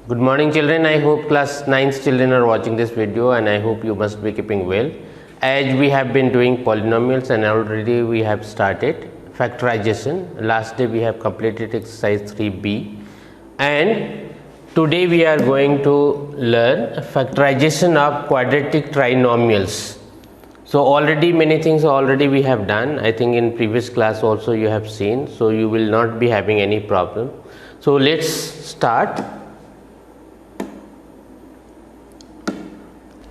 Good morning children. I hope class 9th children are watching this video and I hope you must be keeping well. As we have been doing polynomials and already we have started factorization. Last day we have completed exercise 3b and today we are going to learn factorization of quadratic trinomials. So already many things already we have done. I think in previous class also you have seen, so you will not be having any problem. So let's start.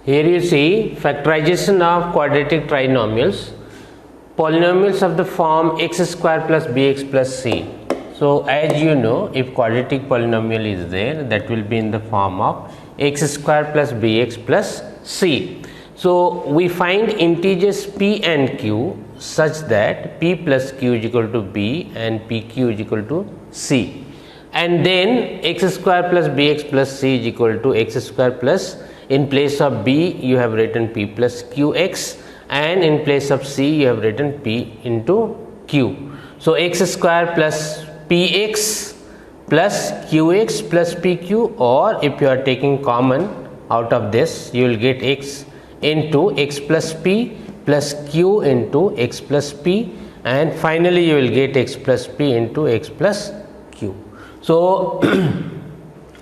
Here you see factorization of quadratic trinomials, polynomials of the form x square plus bx plus c. So as you know, if quadratic polynomial is there, that will be in the form of x square plus bx plus c. So we find integers p and q such that p plus q is equal to b and pq is equal to c, and then x square plus bx plus c is equal to x square plus, in place of b you have written p plus qx, and in place of c you have written p into q. So x square plus px plus qx plus pq, or if you are taking common out of this, you will get x into x plus p plus q into x plus p, and finally you will get x plus p into x plus q. So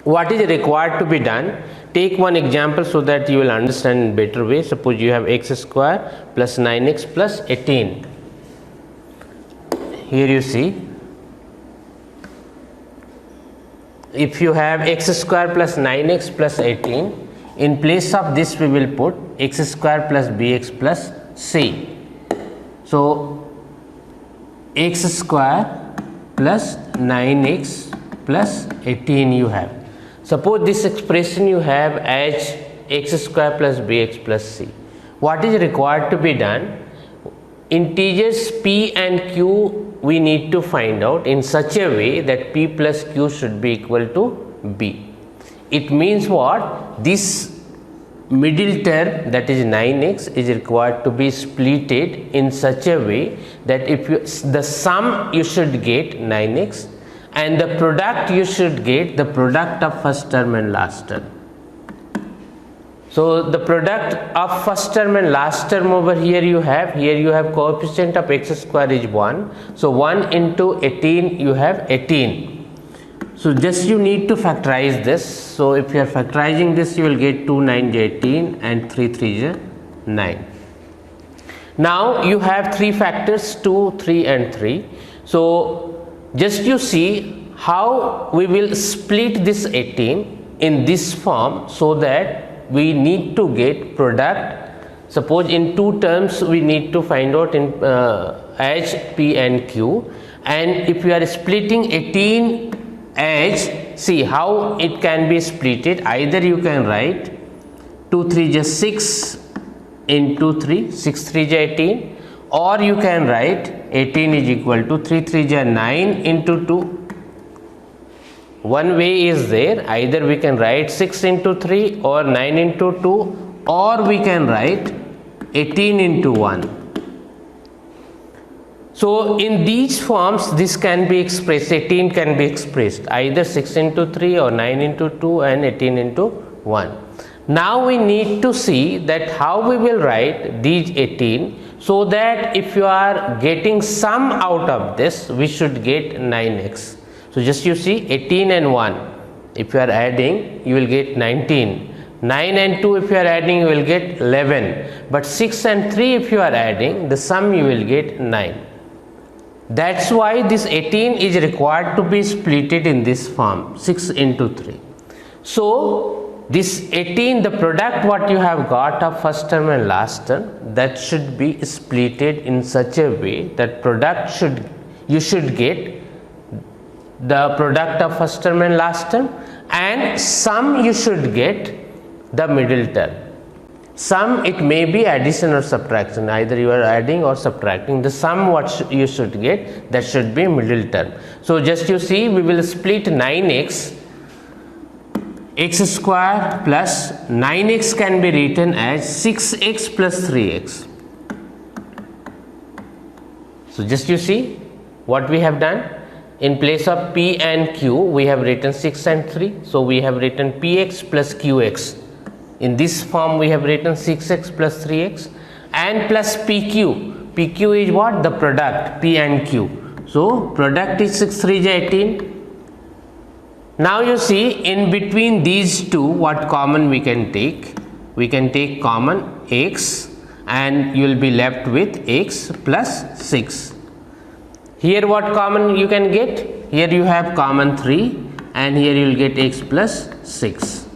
what is required to be done? Take one example so that you will understand in better way. Suppose you have x square plus 9x plus 18. Here you see, if you have x square plus 9x plus 18, in place of this we will put x square plus bx plus c. So x square plus 9x plus 18 you have. Suppose this expression you have as x square plus bx plus c. What is required to be done? Integers p and q we need to find out in such a way that p plus q should be equal to b. It means what? This middle term, that is 9x, is required to be splitted in such a way that if you, the sum you should get 9x and the product you should get the product of first term and last term. So the product of first term and last term over here you have coefficient of x square is 1. So 1 into 18 you have 18. So just you need to factorize this. So if you are factorizing this, you will get 2 9 is 18 and 3 3 is 9. Now you have three factors, 2, 3 and 3. So just you see how we will split this 18 in this form, so that we need to get product. Suppose in two terms we need to find out in as p and q, and if you are splitting 18 as, see how it can be splitted. Either you can write 2 3 is 6 into 3, 6 3 is 18, or you can write 18 is equal to 3 3 is 9 into 2. One way is there, either we can write 6 into 3 or 9 into 2, or we can write 18 into 1. So in these forms this can be expressed, 18 can be expressed either 6 into 3 or 9 into 2 and 18 into 1. Now we need to see that how we will write these 18, so that if you are getting sum out of this we should get 9x. So just you see 18 and 1, if you are adding you will get 19. 9 and 2 if you are adding you will get 11, but 6 and 3 if you are adding the sum you will get 9. That's why this 18 is required to be splitted in this form, 6 into 3. So this 18, the product what you have got of first term and last term, that should be splitted in such a way that product you should get the product of first term and last term, and sum you should get the middle term. Sum, it may be addition or subtraction, either you are adding or subtracting. The sum what you should get, that should be middle term. So just you see, we will split 9x, x square plus 9x can be written as 6x plus 3x. So just you see what we have done. in place of P and Q, we have written 6 and 3. So we have written Px plus Qx. In this form, we have written 6x plus 3x and plus PQ. PQ is what? The product, P and Q. So product is 6 3 is 18. Now you see, in between these two, what common we can take? We can take common x, and you will be left with x plus 6. Here what common you can get? Here you have common 3, and here you will get x plus 6.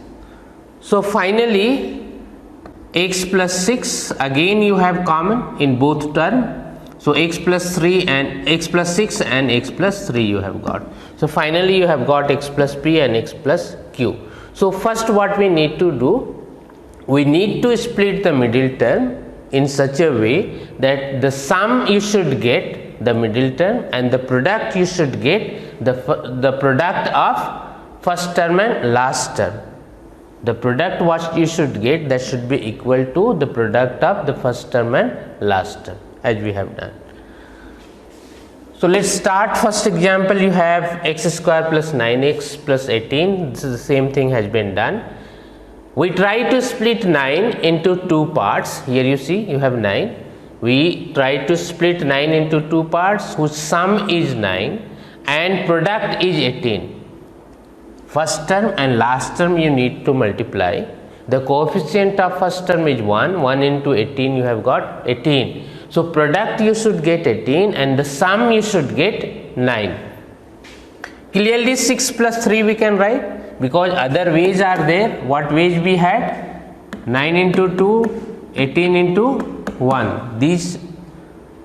So finally, x plus 6 again you have common in both term. So x plus 3 and x plus 6 and x plus 3 you have got. So finally you have got x plus p and x plus q. So first what we need to do, we need to split the middle term in such a way that the sum you should get the middle term and the product you should get the product of first term and last term. The product what you should get, that should be equal to the product of the first term and last term, as we have done. So let's start. First example, you have x square plus 9x plus 18. This is the same thing has been done. We try to split 9 into two parts. Here you see you have 9. We try to split 9 into two parts whose sum is 9 and product is 18. First term and last term you need to multiply. The coefficient of first term is 1. 1 into 18 you have got 18. So product you should get 18 and the sum you should get 9. Clearly 6 plus 3 we can write, because other ways are there. What ways we had? 9 into 2, 18 into 1. These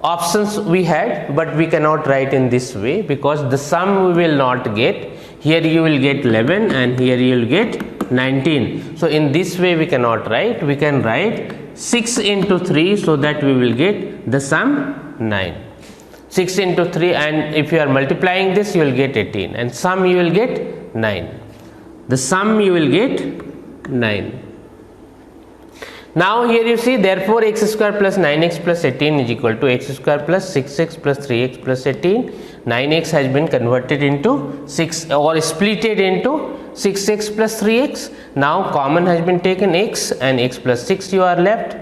options we had, but we cannot write in this way because the sum we will not get. Here you will get 11 and here you will get 19. So in this way we cannot write. We can write 6 into 3 so that we will get the sum 9. 6 into 3, and if you are multiplying this you will get 18 and sum you will get 9. The sum you will get 9. Now here you see, therefore x square plus 9x plus 18 is equal to x square plus 6x plus 3x plus 18. 9x has been converted into 6 or splitted into 6x plus 3x. Now common has been taken x and x plus 6 you are left,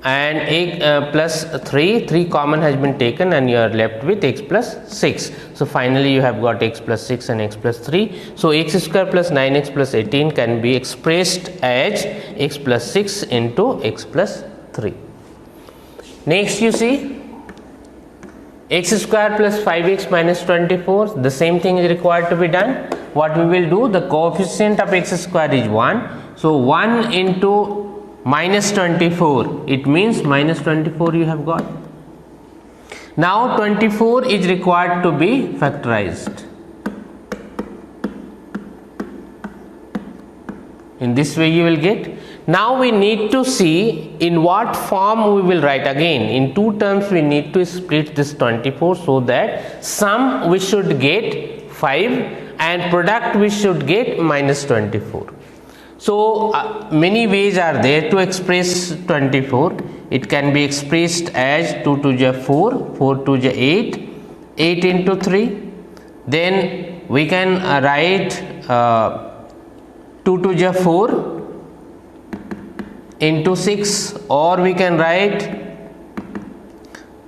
and x plus 3 common has been taken and you are left with x plus 6. So finally you have got x plus 6 and x plus 3. So x square plus 9x plus 18 can be expressed as x plus 6 into x plus 3. Next you see, x square plus 5x minus 24, the same thing is required to be done. What we will do, the coefficient of x square is 1. So 1 into minus 24, it means minus 24 you have got. Now 24 is required to be factorized. In this way you will get. Now we need to see in what form we will write. Again, in two terms we need to split this 24 so that sum we should get 5 and product we should get minus 24. So many ways are there to express 24. It can be expressed as 2 to the 4, 4 to the 8, 8 into 3. Then we can write 2 to the 4 into 6, or we can write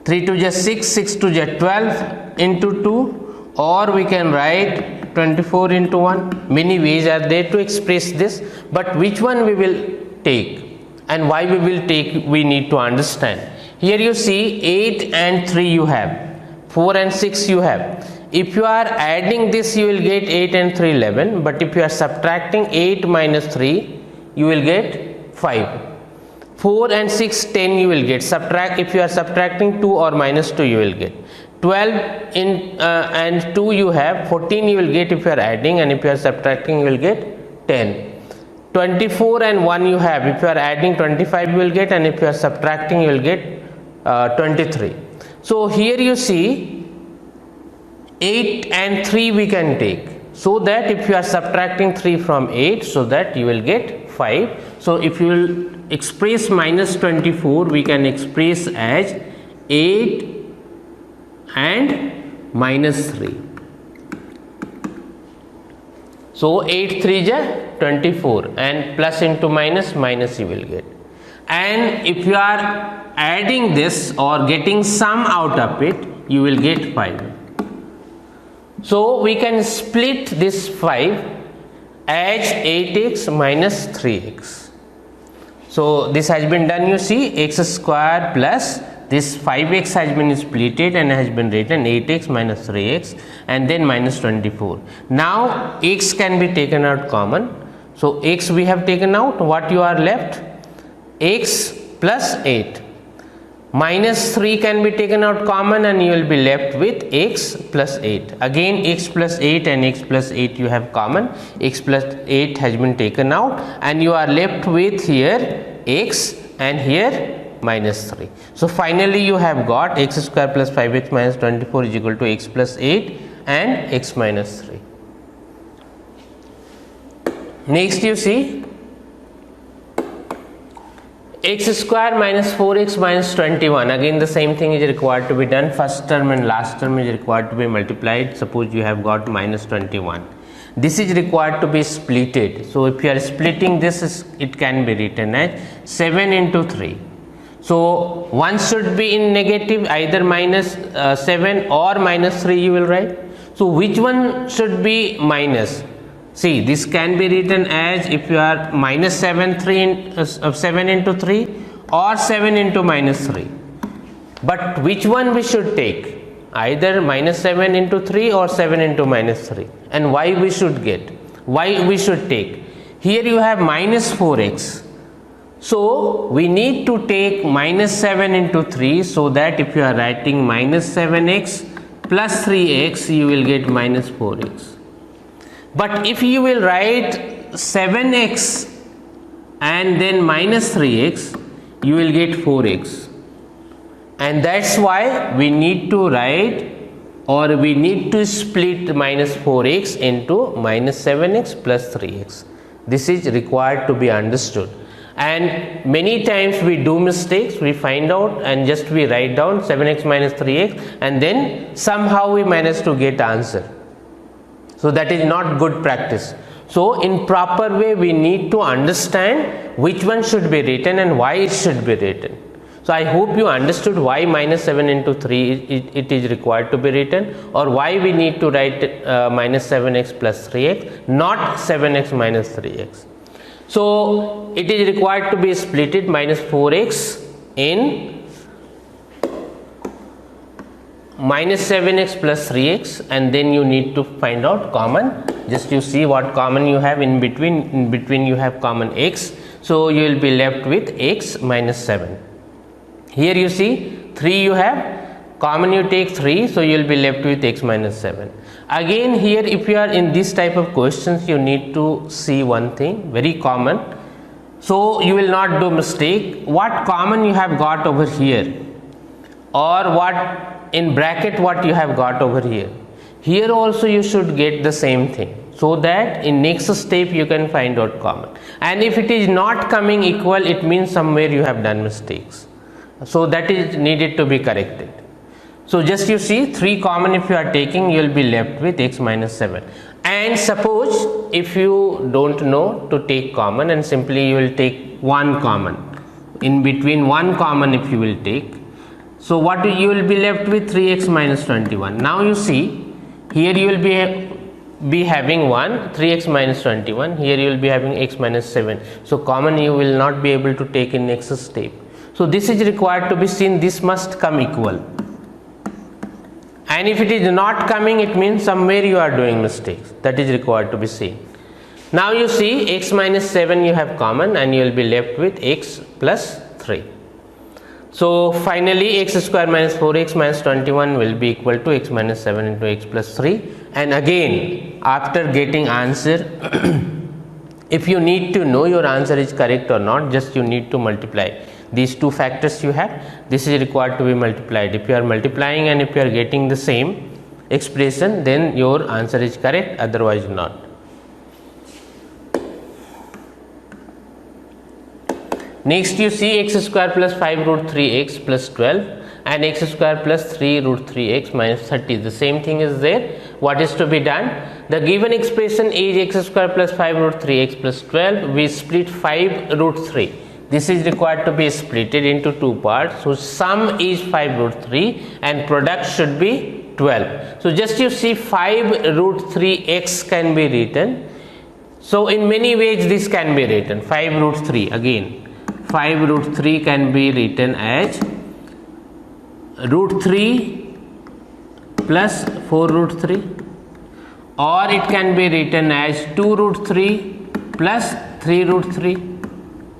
3 to the 6, 6 to the 12 into 2, or we can write 24 into 1. Many ways are there to express this, but which one we will take and why we will take, we need to understand. Here you see 8 and 3 you have, 4 and 6 you have. If you are adding this you will get 8 and 3 11, but if you are subtracting 8 minus 3 you will get 5. 4 and 6 10 you will get. Subtract, if you are subtracting 2 or minus 2 you will get 12 and 2 you have 14 you will get if you are adding, and if you are subtracting you will get 10. 24 and 1 you have, if you are adding 25 you will get, and if you are subtracting you will get 23. So here you see 8 and 3 we can take, so that if you are subtracting 3 from 8, so that you will get 5. So if you will express minus 24, we can express as 8 and minus 3. So 8 3 ja 24, and plus into minus, minus you will get. And if you are adding this or getting sum out of it, you will get 5. So we can split this 5 as 8x minus 3x. So this has been done, you see, x square plus this 5x has been splitted and has been written 8x minus 3x and then minus 24. Now x can be taken out common. So x we have taken out, what you are left? X plus 8. Minus 3 can be taken out common and you will be left with x plus 8. Again x plus 8 and x plus 8 you have common. X plus 8 has been taken out and you are left with here x and here minus 3. So finally you have got x square plus 5x minus 24 is equal to x plus 8 and x minus 3. Next you see x square minus 4x minus 21. Again the same thing is required to be done. First term and last term is required to be multiplied. Suppose you have got minus 21. This is required to be splitted. So if you are splitting this, it can be written as 7 into 3. So one should be in negative, either minus 7 or minus 3 you will write. So which one should be minus? See, this can be written as if you are minus 7 into 3 or 7 into minus 3. But which one we should take? Either minus 7 into 3 or 7 into minus 3. And why we should get? Why we should take? Here you have minus 4x. So we need to take minus 7 into 3, so that if you are writing minus 7x plus 3x, you will get minus 4x. But if you will write 7x and then minus 3x, you will get 4x. And that's why we need to write, or we need to split minus 4x into minus 7x plus 3x. This is required to be understood. And many times we do mistakes, we find out and just we write down 7x minus 3x and then somehow we manage to get answer. So that is not good practice. So in proper way we need to understand which one should be written and why it should be written. So I hope you understood why minus 7 into 3 it is required to be written, or why we need to write minus 7x plus 3x, not 7x minus 3x. So it is required to be splitted minus 4x in minus 7x plus 3x, and then you need to find out common. Just you see what common you have in between. In between you have common x, so you will be left with x minus 7. Here you see 3 you have common, you take 3, so you will be left with x minus 7. Again here if you are in this type of questions, you need to see one thing very common, so you will not do mistake. What common you have got over here, or what in bracket what you have got over here, here also you should get the same thing, so that in next step you can find out common. And if it is not coming equal, it means somewhere you have done mistakes, so that is needed to be corrected. So just you see 3 common if you are taking, you will be left with x minus 7. And suppose if you don't know to take common, and simply you will take 1 common, in between 1 common if you will take, so what you will be left with 3x minus 21. Now you see here you will be having 1 3x minus 21, here you will be having x minus 7. So common you will not be able to take in next step. So this is required to be seen, this must come equal. And if it is not coming, it means somewhere you are doing mistakes. That is required to be seen. Now you see x minus 7 you have common, and you will be left with x plus 3. So finally x square minus 4x minus 21 will be equal to x minus 7 into x plus 3. And again after getting answer, if you need to know your answer is correct or not, just you need to multiply these 2 factors you have. This is required to be multiplied. If you are multiplying and if you are getting the same expression, then your answer is correct, otherwise not. Next you see x square plus 5 root 3x plus 12 and x square plus 3 root 3x minus 30. The same thing is there, what is to be done? The given expression is x square plus 5 root 3x plus 12. We split 5 root 3. This is required to be split into two parts. So sum is 5 root 3 and product should be 12. So just you see 5 root 3x can be written. So in many ways this can be written. 5 root 3 again. 5 root 3 can be written as root 3 plus 4 root 3, or it can be written as 2 root 3 plus 3 root 3.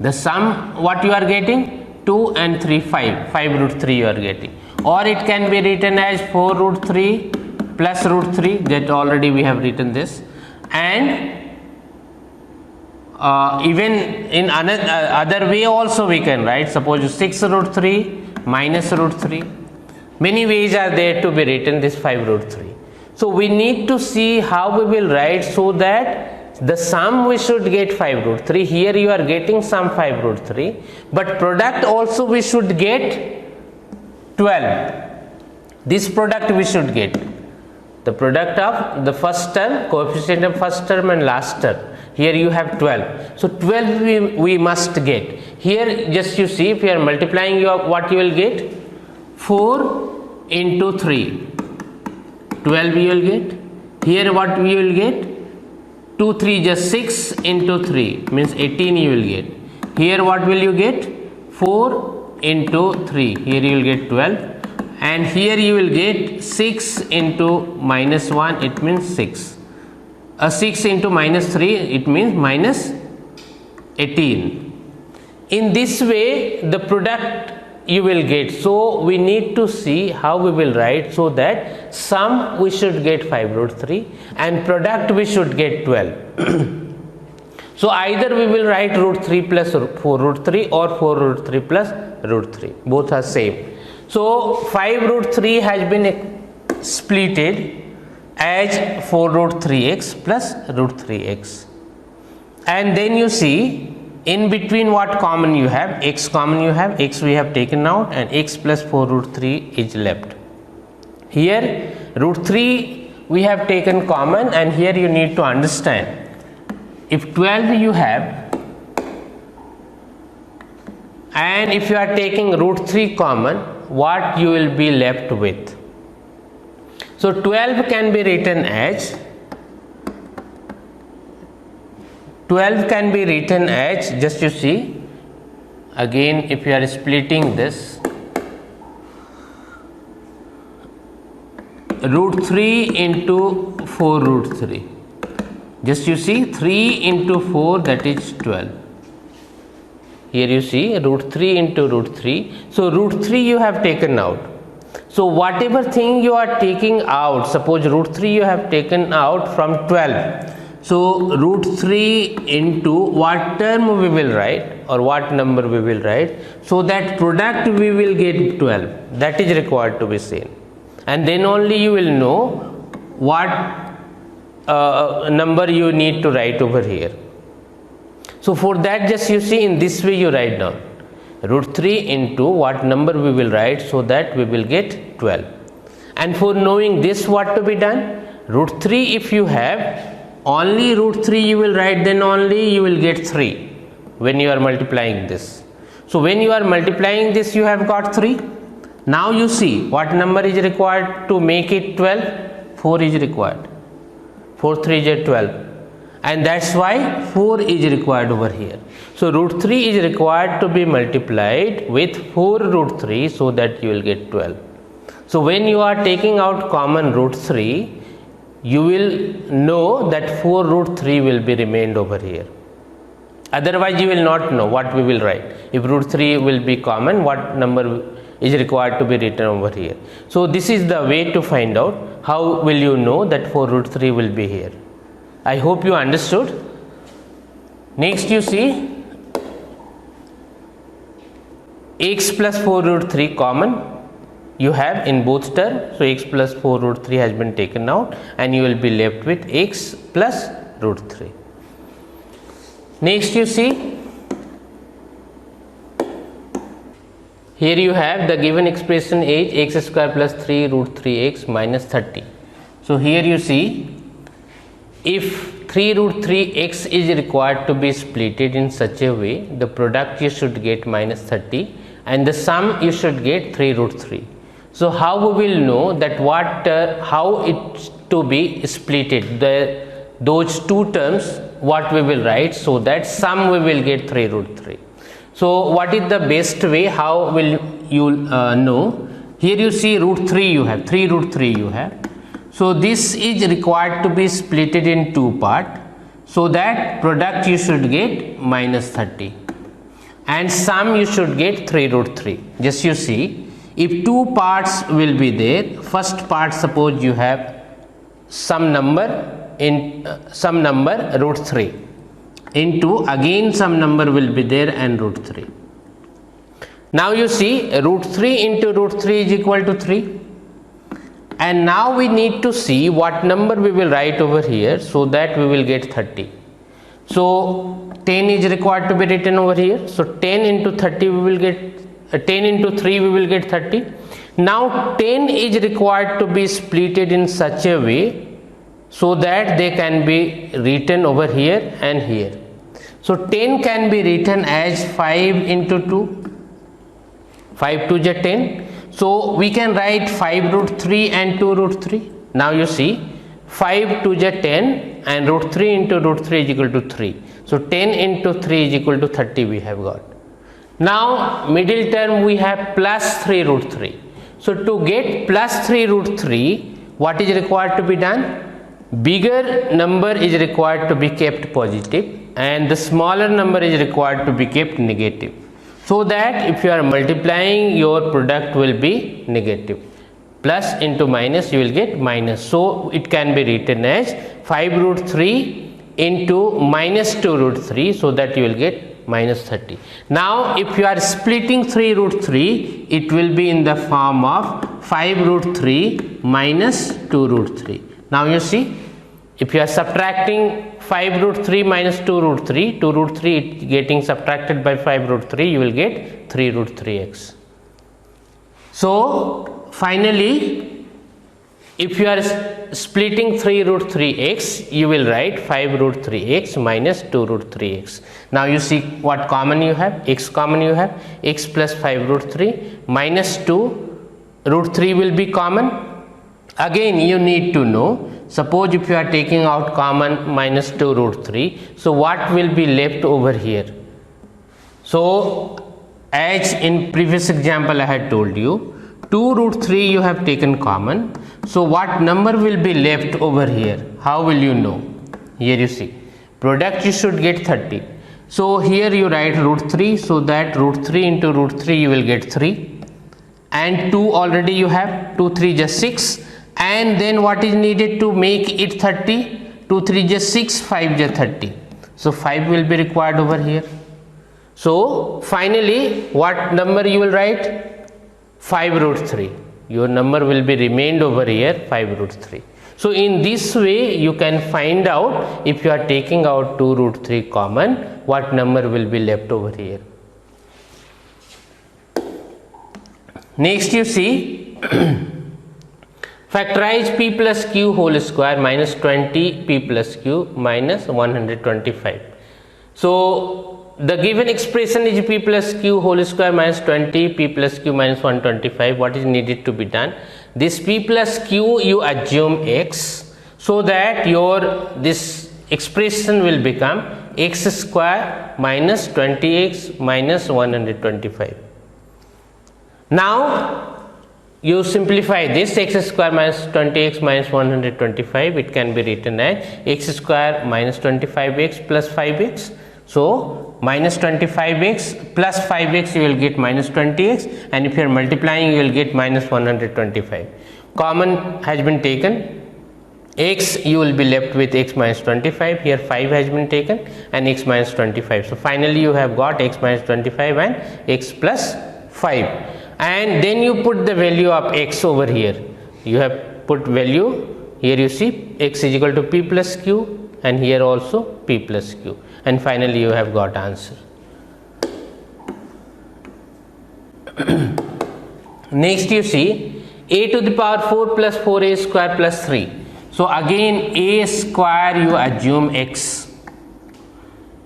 The sum what you are getting 2 and 3 5 root 3 you are getting, or it can be written as 4 root 3 plus root 3, that already we have written this, and even in other way also we can write. Suppose 6 root 3 minus root 3. Many ways are there to be written this 5 root 3. So we need to see how we will write so that the sum we should get 5 root 3. Here you are getting sum 5 root 3, but product also we should get 12. This product we should get the product of the first term, coefficient of first term and last term. Here you have 12. So 12 we must get. Here just you see, if you are multiplying what you will get, 4 into 3, 12 you will get. Here what we will get, 2 3 just 6 into 3 means 18 you will get. Here what will you get, 4 into 3, here you will get 12, and here you will get 6 into minus 1, it means 6. 6 into minus 3, it means minus 18. In this way the product you will get. So we need to see how we will write so that sum we should get 5 root 3 and product we should get 12. So either we will write root 3 plus 4 root 3 or 4 root 3 plus root 3, both are same. So 5 root 3 has been splitted as 4 root 3x plus root 3x, and then you see in between what common you have, x common you have, x we have taken out and x plus 4 root 3 is left. Here root 3 we have taken common, and here you need to understand, if 12 you have and if you are taking root 3 common, what you will be left with? So 12 can be written as, 12 can be written as, just you see, again if you are splitting this, root 3 into 4 root 3, just you see 3 into 4, that is 12. Here you see root 3 into root 3, so root 3 you have taken out. So whatever thing you are taking out, suppose root 3 you have taken out from 12, so root 3 into what term we will write or what number we will write, so that product we will get 12, that is required to be seen, and then only you will know what number you need to write over here. So for that, just you see in this way you write down root 3 into what number we will write, so that we will get 12. And for knowing this, what to be done, root 3 if you have, only root 3 you will write, then only you will get 3 when you are multiplying this. So when you are multiplying this, you have got 3. Now you see what number is required to make it 12, 4 is required, 4 3 is 12, and that's why 4 is required over here. So root 3 is required to be multiplied with 4 root 3, so that you will get 12. So when you are taking out common root 3, you will know that 4 root 3 will be remained over here. Otherwise you will not know what we will write. If root 3 will be common, what number is required to be written over here. So this is the way to find out how will you know that 4 root 3 will be here. I hope you understood. Next you see x plus 4 root 3 common you have in both terms. So x plus 4 root 3 has been taken out, and you will be left with x plus root 3. Next you see, here you have the given expression is x square plus 3 root 3x minus 30. So here you see, if 3 root 3x is required to be splitted in such a way, the product you should get minus 30 and the sum you should get 3 root 3. So how we will know that how it to be splitted, those two terms what we will write, so that sum we will get 3 root 3. So what is the best way, how will you know? Here you see root 3 you have, 3 root 3 you have. So this is required to be splitted in two parts, so that product you should get minus 30 and sum you should get 3 root 3. Just you see, if two parts will be there, first part suppose you have some number root 3 into again some number will be there and root 3. Now you see, root 3 into root 3 is equal to 3. And now we need to see what number we will write over here, so that we will get 30. So 10 is required to be written over here. So 10 into 30 we will get 10 into 3 we will get 30. Now 10 is required to be splitted in such a way so that they can be written over here and here. So 10 can be written as 5 into 2, 5 2 is 10. So we can write 5 root 3 and 2 root 3. Now you see, 5 2 is 10 and root 3 into root 3 is equal to 3. So 10 into 3 is equal to 30 we have got. Now middle term we have plus 3 root 3. So to get plus 3 root 3, what is required to be done? Bigger number is required to be kept positive and the smaller number is required to be kept negative, so that if you are multiplying, your product will be negative. Plus into minus you will get minus. So it can be written as 5 root 3 into minus 2 root 3, so that you will get minus 30. Now if you are splitting 3 root 3, it will be in the form of 5 root 3 minus 2 root 3. Now you see, if you are subtracting 5 root 3 minus 2 root 3, 2 root 3 it getting subtracted by 5 root 3, you will get 3 root 3x. So finally, if you are splitting 3 root 3x, you will write 5 root 3x minus 2 root 3x. Now you see what common you have, x common you have, x plus 5 root 3 minus 2 root 3 will be common. Again you need to know, suppose if you are taking out common minus 2 root 3, so what will be left over here? So as in previous example I had told you, 2 root 3 you have taken common, so what number will be left over here? How will you know? Here you see, product you should get 30. So here you write root 3, so that root 3 into root 3 you will get 3, and 2 already you have, 2 3 just 6. And then what is needed to make it 30? 2 3 just 6, 5 just 30. So 5 will be required over here. So finally what number you will write? 5 root 3. Your number will be remained over here, 5 root 3. So in this way you can find out, if you are taking out 2 root 3 common, what number will be left over here. Next you see, factorize p plus q whole square minus 20 p plus q minus 125. So the given expression is p plus q whole square minus 20 p plus q minus 125. What is needed to be done? This p plus q you assume x, so that this expression will become x square minus 20x minus 125. Now you simplify this, x square minus 20x minus 125, it can be written as x square minus 25x plus 5x. So minus 25x plus 5x you will get minus 20x, and if you are multiplying you will get minus 125. Common has been taken, x you will be left with x minus 25, here 5 has been taken and x minus 25. So finally you have got x minus 25 and x plus 5. And then you put the value of x over here. You have put value, here you see x is equal to p plus q, and here also p plus q, and finally you have got answer. Next you see a to the power 4 plus 4a square plus 3. So again a square you assume x,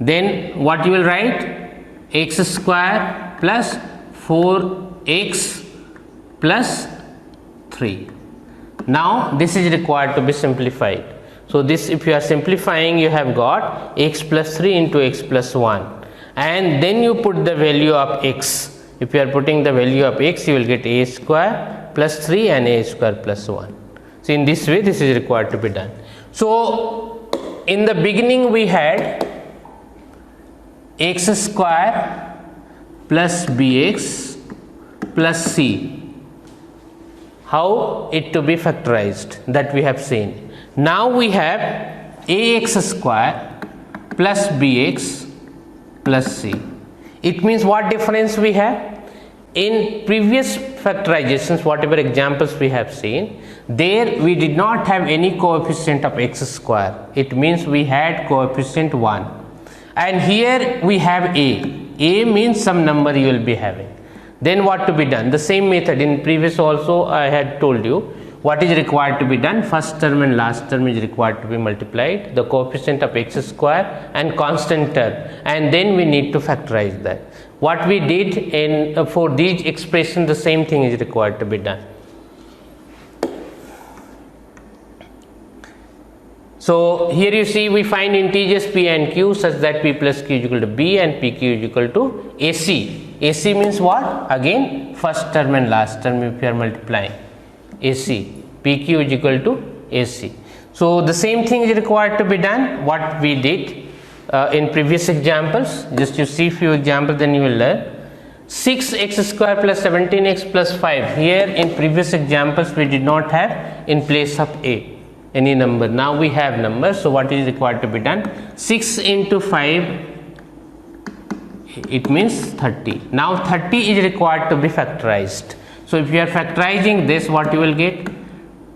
then what you will write, x square plus 4x plus 3. Now this is required to be simplified. So this, if you are simplifying, you have got x plus 3 into x plus 1, and then you put the value of x. If you are putting the value of x, you will get a square plus 3 and a square plus 1. So in this way this is required to be done. So in the beginning we had x square plus bx plus c. How it to be factorized, that we have seen. Now we have ax square plus bx plus c. It means what difference we have? In previous factorizations, whatever examples we have seen, there we did not have any coefficient of x square. It means we had coefficient 1. And here we have a means some number you will be having. Then what to be done? The same method in previous also I had told you what is required to be done. First term and last term is required to be multiplied, the coefficient of x square and constant term, and then we need to factorize that. What we did in for these expressions, the same thing is required to be done. So here you see we find integers p and q such that p plus q is equal to b and pq is equal to ac. AC means what? Again first term and last term if you are multiplying. AC, PQ is equal to AC. So the same thing is required to be done what we did in previous examples. Just you see few examples, then you will learn. 6x square plus 17x plus 5. Here in previous examples we did not have in place of a any number. Now we have numbers. So what is required to be done? 6 into 5, it means 30. Now 30 is required to be factorized. So if you are factorizing this, what you will get?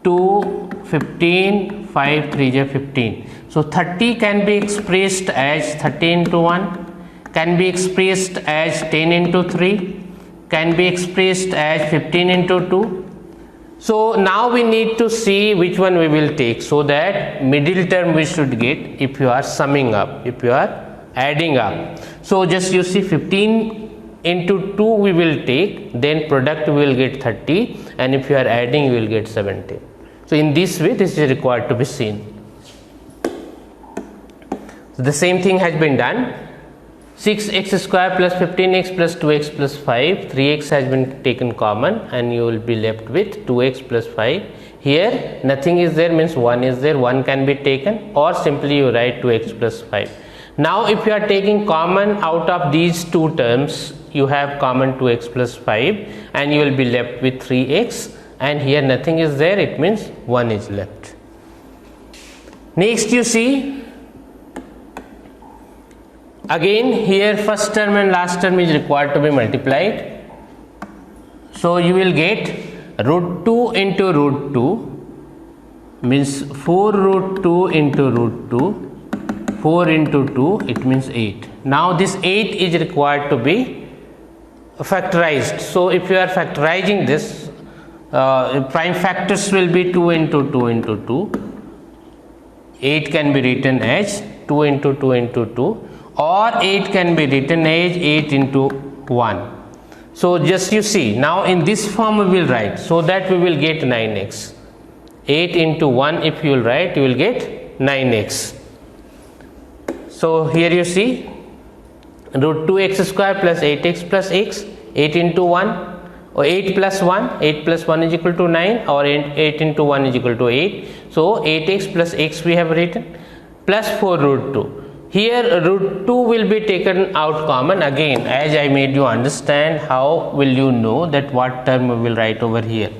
2, 15, 5, 3 is 15. So 30 can be expressed as 30 into 1, can be expressed as 10 into 3, can be expressed as 15 into 2. So now we need to see which one we will take, so that middle term we should get if you are summing up, if you are adding up. So just you see 15 into 2 we will take, then product we will get 30, and if you are adding you will get 17. So in this way this is required to be seen. So the same thing has been done. 6x square plus 15x plus 2x plus 5, 3x has been taken common and you will be left with 2x plus 5. Here nothing is there, means 1 is there, 1 can be taken, or simply you write 2x plus 5. Now if you are taking common out of these two terms, you have common 2x plus 5 and you will be left with 3x, and here nothing is there, it means 1 is left. Next you see, again here first term and last term is required to be multiplied. So you will get root 2 into root 2 means 4 root 2 into root 2, 4 into 2, it means 8. Now this 8 is required to be factorized. So if you are factorizing this, prime factors will be 2 into 2 into 2. 8 can be written as 2 into 2 into 2, or 8 can be written as 8 into 1. So just you see, now in this form we will write, so that we will get 9x. 8 into 1 if you will write, you will get 9x. So here you see root 2x square plus 8x plus x, 8 into 1 or 8 plus 1, 8 plus 1 is equal to 9, or 8 into 1 is equal to 8. So 8x plus x we have written, plus 4 root 2. Here root 2 will be taken out common. Again, as I made you understand, how will you know that what term we will write over here?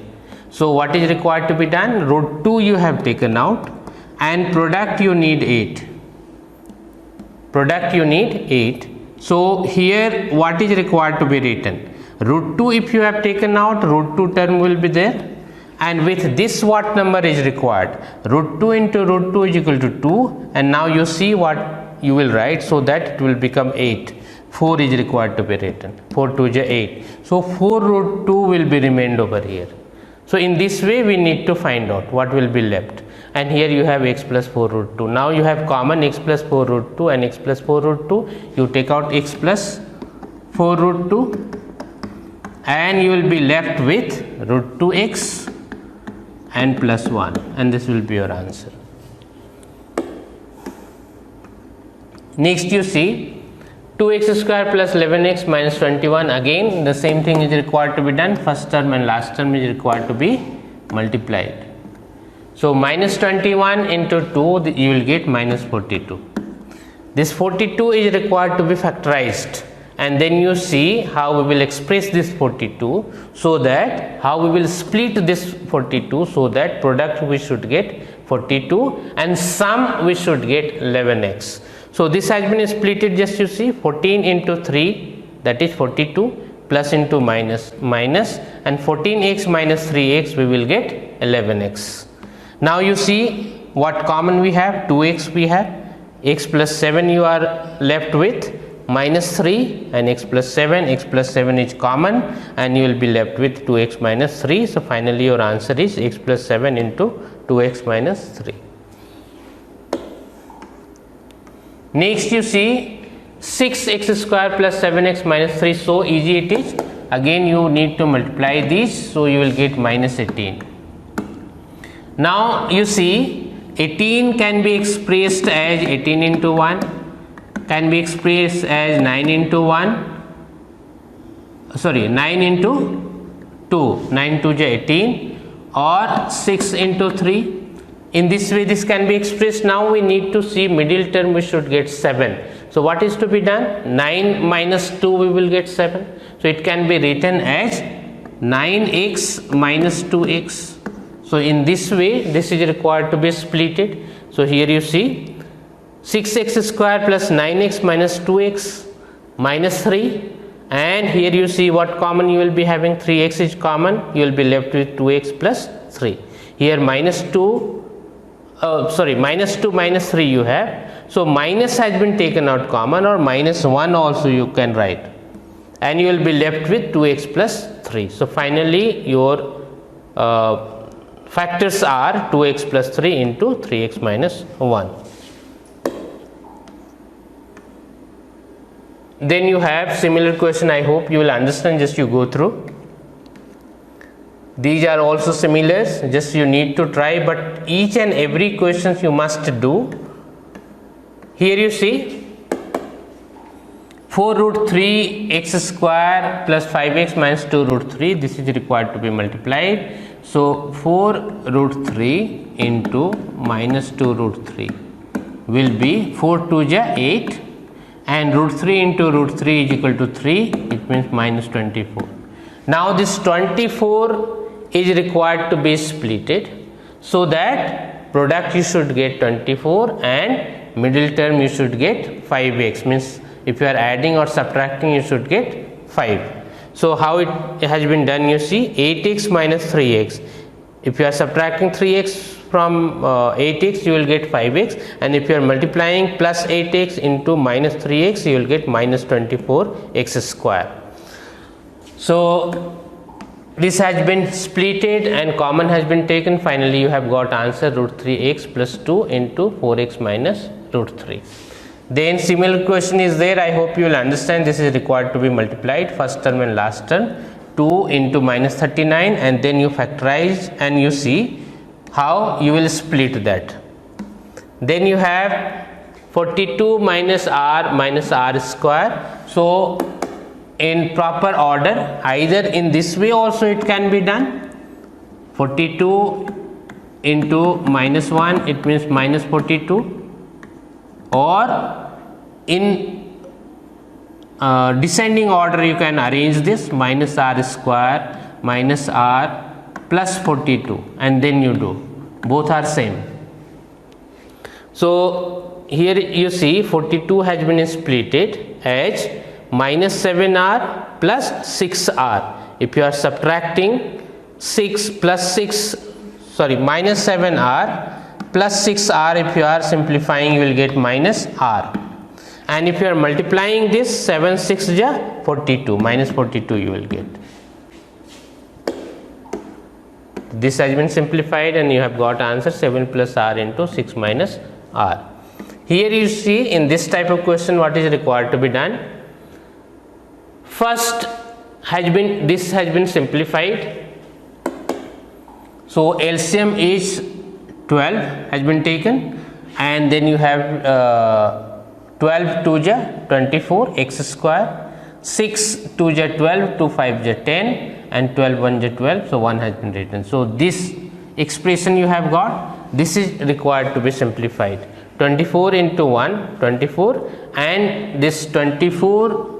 So what is required to be done? Root 2 you have taken out, and product you need 8. Product you need 8. So here what is required to be written? Root 2 if you have taken out, root 2 term will be there, and with this what number is required? Root 2 into root 2 is equal to 2, and now you see what you will write, so that it will become 8. 4 is required to be written, 4 2 is 8. So 4 root 2 will be remained over here. So in this way we need to find out what will be left. and here you have x plus 4 root 2. Now you have common x plus 4 root 2 and x plus 4 root 2. You take out x plus 4 root 2 and you will be left with root 2x and plus 1, and this will be your answer. Next you see 2x square plus 11x minus 21. Again the same thing is required to be done. First term and last term is required to be multiplied. So minus 21 into 2, you will get minus 42. This 42 is required to be factorized, and then you see how we will express this 42, so that how we will split this 42, so that product we should get 42 and sum we should get 11x. So this has been splitted, just you see 14 into 3, that is 42, plus into minus, and 14x minus 3x we will get 11x. Now you see what common we have, 2x we have, x plus 7 you are left with, minus 3 and x plus 7 is common, and you will be left with 2x minus 3. So finally your answer is x plus 7 into 2x minus 3. Next you see 6x square plus 7x minus 3. So easy it is. Again you need to multiply these, so you will get minus 18. Now you see 18 can be expressed as 18 into 1, can be expressed as 9 into 1, sorry 9 into 2, 9 2 is 18, or 6 into 3. In this way this can be expressed. Now we need to see middle term, we should get 7. So what is to be done? 9 minus 2 we will get 7. So it can be written as 9x minus 2x. So in this way this is required to be splitted. So here you see 6x square plus 9x minus 2x minus 3, and here you see what common you will be having, 3x is common, you will be left with 2x plus 3. Here minus 2 minus 2 minus 3 you have. So minus has been taken out common, or minus 1 also you can write, and you will be left with 2x plus 3. So finally your factors are 2x plus 3 into 3x minus 1. Then you have similar question. I hope you will understand, just you go through. These are also similar, just you need to try, but each and every questions you must do. Here you see 4 root 3 x square plus 5x minus 2 root 3, this is required to be multiplied. So 4 root 3 into minus 2 root 3 will be 4 2 is 8, and root 3 into root 3 is equal to 3, it means minus 24. Now this 24 is required to be splitted, so that product you should get 24 and middle term you should get 5x, means if you are adding or subtracting you should get 5. So how it has been done, you see 8x minus 3x, if you are subtracting 3x from 8x you will get 5x, and if you are multiplying plus 8x into minus 3x you will get minus 24x square. So this has been splitted and common has been taken. Finally you have got answer root 3x plus 2 into 4x minus root 3. Then similar question is there. I hope you will understand. This is required to be multiplied, first term and last term. 2 into minus 39, and then you factorize and you see how you will split that. Then you have 42 minus r square. So in proper order, either in this way also it can be done, 42 into minus 1, it means minus 42, or in descending order you can arrange this, minus r square minus r plus 42, and then you do, both are same. So here you see 42 has been splitted as minus 7r plus 6r. If you are subtracting 6 plus 6, sorry, minus 7r plus 6r, if you are simplifying you will get minus r, and if you are multiplying this, 7 6 is 42, minus 42 you will get. this has been simplified and you have got answer 7 plus r into 6 minus r. Here you see in this type of question what is required to be done. First this has been simplified. So LCM is 12 has been taken, and then you have 12 2 ja 24 x square, 6 2 ja 12, 2 5 ja 10, and 12 1 ja 12. So 1 has been written. So this expression you have got, this is required to be simplified. 24 into 1 24, and this 24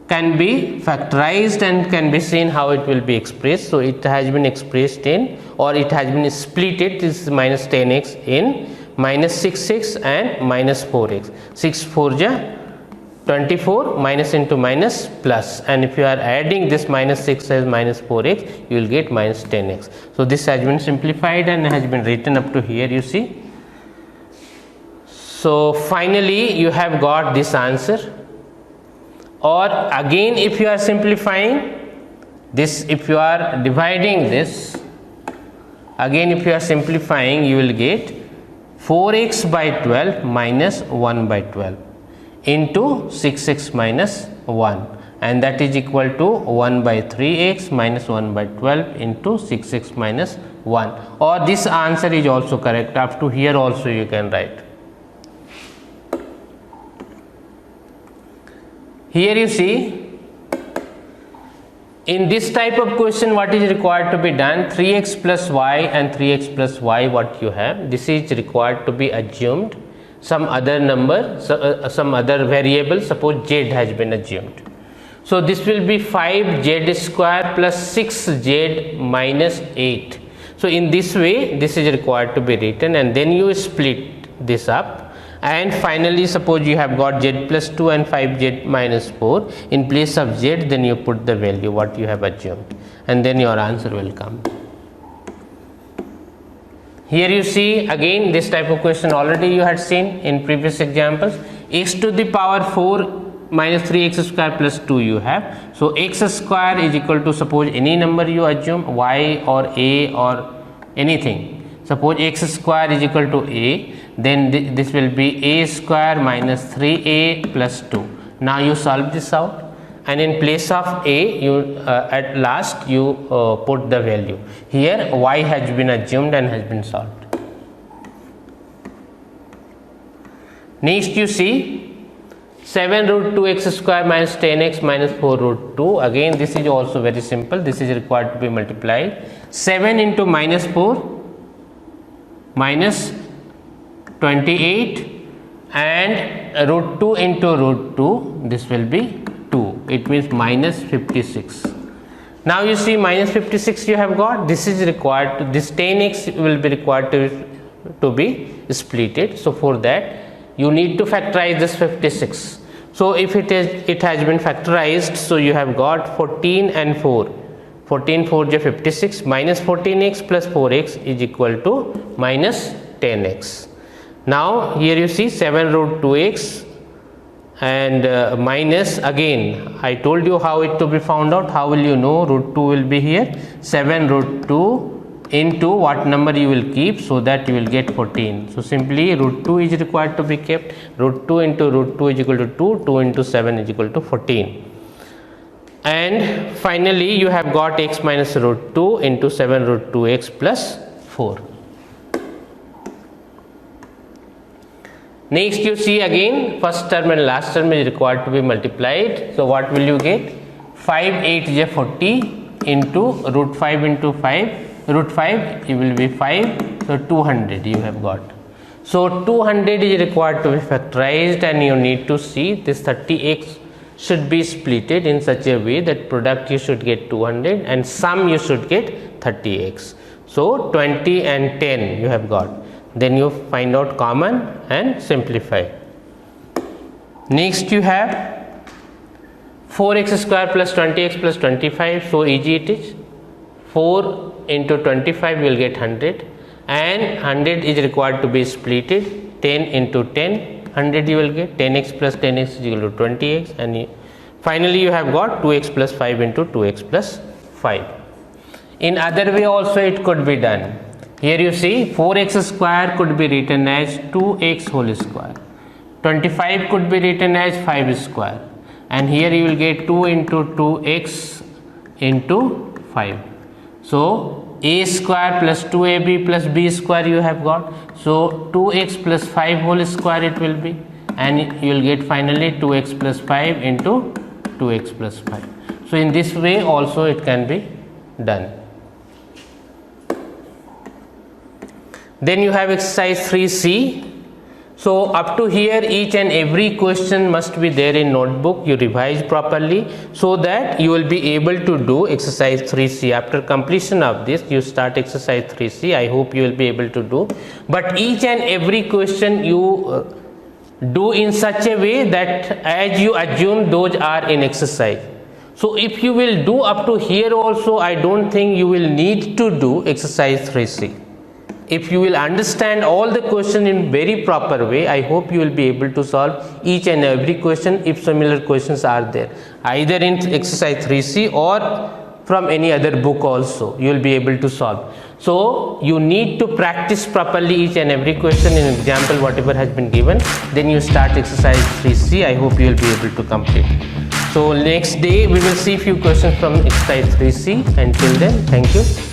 can be factorized and can be seen how it will be expressed. So it has been expressed in, or it has been split it, this is minus 10x in minus 6x and minus 4x. 6 4 ja 24, minus into minus plus, and if you are adding this minus 6 as minus 4x, you will get minus 10x. So this has been simplified and has been written up to here, you see. So finally you have got this answer. Or again, if you are simplifying this, if you are dividing this, again if you are simplifying, you will get 4x by 12 minus 1 by 12 into 6x minus 1, and that is equal to 1 by 3x minus 1 by 12 into 6x minus 1. Or this answer is also correct. Up to here also you can write. Here you see, in this type of question what is required to be done, 3x plus y and 3x plus y what you have, this is required to be assumed. Some other number, some other variable, suppose z has been assumed. So this will be 5z square plus 6z minus 8. So in this way this is required to be written, and then you split this up. And finally suppose you have got z plus 2 and 5z minus 4, in place of z then you put the value what you have assumed, and then your answer will come. Here you see again this type of question already you had seen in previous examples. X to the power 4 minus 3x square plus 2 you have. So x square is equal to, suppose any number you assume, y or a or anything. Suppose x square is equal to a, then this will be a square minus 3a plus 2. Now you solve this out, and in place of a you at last you put the value. Here y has been assumed and has been solved. Next you see 7 root 2x square minus 10x minus 4 root 2. Again this is also very simple. This is required to be multiplied. 7 into minus 4 minus 28, and root 2 into root 2, this will be 2. It means minus 56. Now you see minus 56 you have got. This is required to, this 10x will be required to be splitted. So for that you need to factorize this 56. So if it has been factorized, so you have got 14 and 4. 14 4 is 56, minus 14x plus 4x is equal to minus 10x. Now here you see 7 root 2x and minus, again I told you how it to be found out. How will you know? Root 2 will be here. 7 root 2 into what number you will keep, so that you will get 14. So simply root 2 is required to be kept. Root 2 into root 2 is equal to 2. 2 into 7 is equal to 14. And finally you have got x minus root 2 into 7 root 2x plus 4. Next you see again first term and last term is required to be multiplied. So what will you get? 5 8 is 40 into root 5 into 5, root 5 it will be 5, so 200 you have got. So 200 is required to be factorized, and you need to see this 30x should be splitted in such a way that product you should get 200 and sum you should get 30x. So 20 and 10 you have got. Then you find out common and simplify. Next you have 4x square plus 20x plus 25. So easy it is. 4 into 25 will get 100, and 100 is required to be splitted. 10 into 10, 100 you will get. 10x plus 10x is equal to 20x, and finally you have got 2x plus 5 into 2x plus 5. In other way also it could be done. Here you see 4x square could be written as 2x whole square. 25 could be written as 5 square. And here you will get 2 into 2x into 5. So a square plus 2ab plus b square you have got. So 2x plus 5 whole square it will be. And you will get finally 2x plus 5 into 2x plus 5. So in this way also it can be done. Then you have exercise 3C. So up to here each and every question must be there in notebook. You revise properly so that you will be able to do exercise 3C. After completion of this you start exercise 3C. I hope you will be able to do. But each and every question you do in such a way that as you assume those are in exercise. So if you will do up to here also, I don't think you will need to do exercise 3C. If you will understand all the question in very proper way, I hope you will be able to solve each and every question if similar questions are there, either in exercise 3C or from any other book also you will be able to solve. So you need to practice properly each and every question in example whatever has been given, then you start exercise 3C. I hope you will be able to complete. So next day we will see few questions from exercise 3C. Until then, thank you.